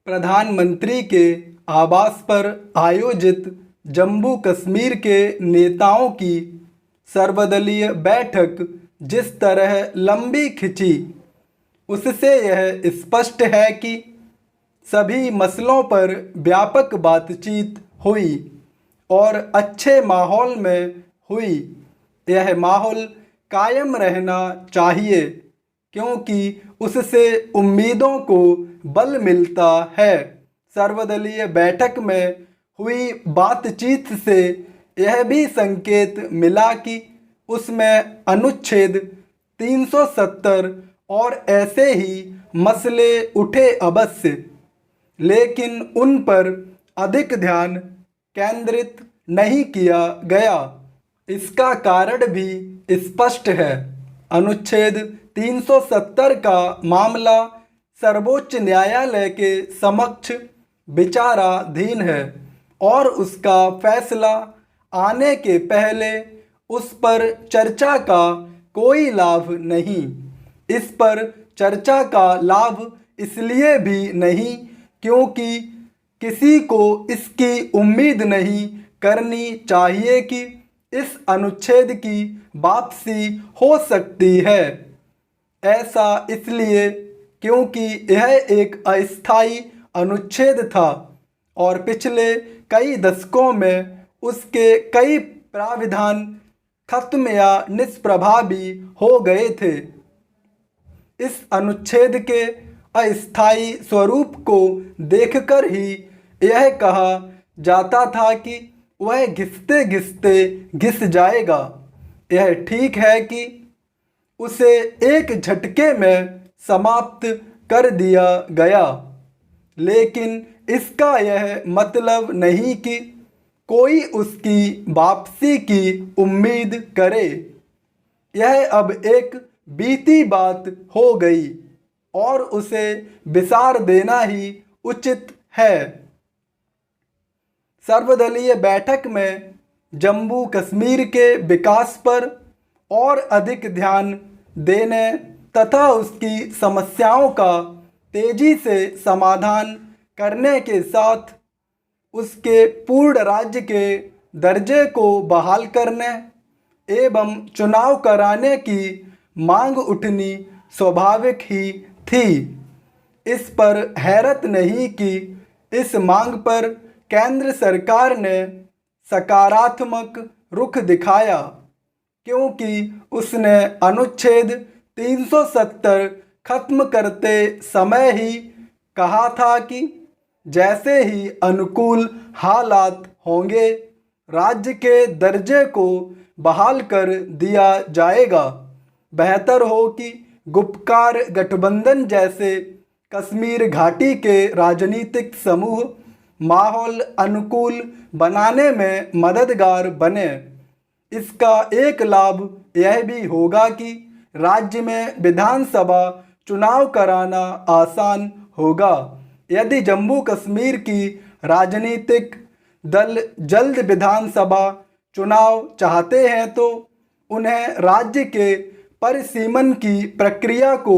प्रधानमंत्री के आवास पर आयोजित जम्मू कश्मीर के नेताओं की सर्वदलीय बैठक जिस तरह लंबी खिंची, उससे यह स्पष्ट है कि सभी मसलों पर व्यापक बातचीत हुई और अच्छे माहौल में हुई। यह माहौल कायम रहना चाहिए क्योंकि उससे उम्मीदों को बल मिलता है। सर्वदलीय बैठक में हुई बातचीत से यह भी संकेत मिला कि उसमें अनुच्छेद 370 और ऐसे ही मसले उठे अवश्य, लेकिन उन पर अधिक ध्यान केंद्रित नहीं किया गया। इसका कारण भी स्पष्ट है। अनुच्छेद 370 का मामला सर्वोच्च न्यायालय के समक्ष विचाराधीन है और उसका फैसला आने के पहले उस पर चर्चा का कोई लाभ नहीं। इस पर चर्चा का लाभ इसलिए भी नहीं क्योंकि किसी को इसकी उम्मीद नहीं करनी चाहिए कि इस अनुच्छेद की वापसी हो सकती है। ऐसा इसलिए क्योंकि यह एक अस्थायी अनुच्छेद था और पिछले कई दशकों में उसके कई प्राविधान खत्म या निष्प्रभावी हो गए थे। इस अनुच्छेद के अस्थायी स्वरूप को देखकर ही यह कहा जाता था कि वह घिसते घिसते घिस जाएगा। यह ठीक है कि उसे एक झटके में समाप्त कर दिया गया, लेकिन इसका यह मतलब नहीं कि कोई उसकी वापसी की उम्मीद करे। यह अब एक बीती बात हो गई और उसे विसार देना ही उचित है। सर्वदलीय बैठक में जम्मू कश्मीर के विकास पर और अधिक ध्यान देने तथा उसकी समस्याओं का तेजी से समाधान करने के साथ उसके पूर्ण राज्य के दर्जे को बहाल करने एवं चुनाव कराने की मांग उठनी स्वाभाविक ही थी। इस पर हैरत नहीं कि इस मांग पर केंद्र सरकार ने सकारात्मक रुख दिखाया क्योंकि उसने अनुच्छेद 370 खत्म करते समय ही कहा था कि जैसे ही अनुकूल हालात होंगे राज्य के दर्जे को बहाल कर दिया जाएगा। बेहतर हो कि गुपकार गठबंधन जैसे कश्मीर घाटी के राजनीतिक समूह माहौल अनुकूल बनाने में मददगार बने। इसका एक लाभ यह भी होगा कि राज्य में विधानसभा चुनाव कराना आसान होगा। यदि जम्मू कश्मीर की राजनीतिक दल जल्द विधानसभा चुनाव चाहते हैं तो उन्हें राज्य के परिसीमन की प्रक्रिया को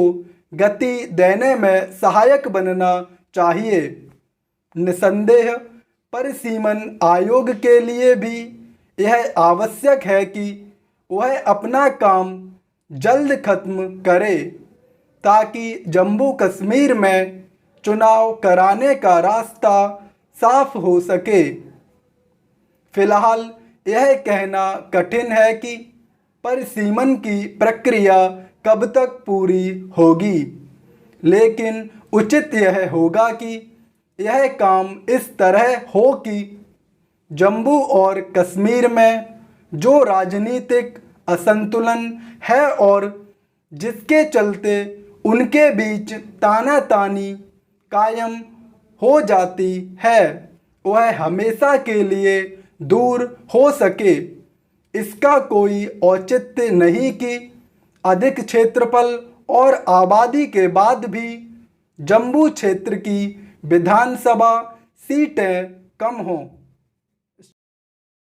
गति देने में सहायक बनना चाहिए। निसंदेह परिसीमन आयोग के लिए भी यह आवश्यक है कि वह अपना काम जल्द खत्म करे ताकि जम्मू कश्मीर में चुनाव कराने का रास्ता साफ हो सके। फिलहाल यह कहना कठिन है कि परिसीमन की प्रक्रिया कब तक पूरी होगी, लेकिन उचित यह होगा कि यह काम इस तरह हो कि जम्मू और कश्मीर में जो राजनीतिक असंतुलन है और जिसके चलते उनके बीच तानातानी कायम हो जाती है, वह हमेशा के लिए दूर हो सके। इसका कोई औचित्य नहीं कि अधिक क्षेत्रफल और आबादी के बाद भी जम्मू क्षेत्र की विधानसभा सीटें कम हों।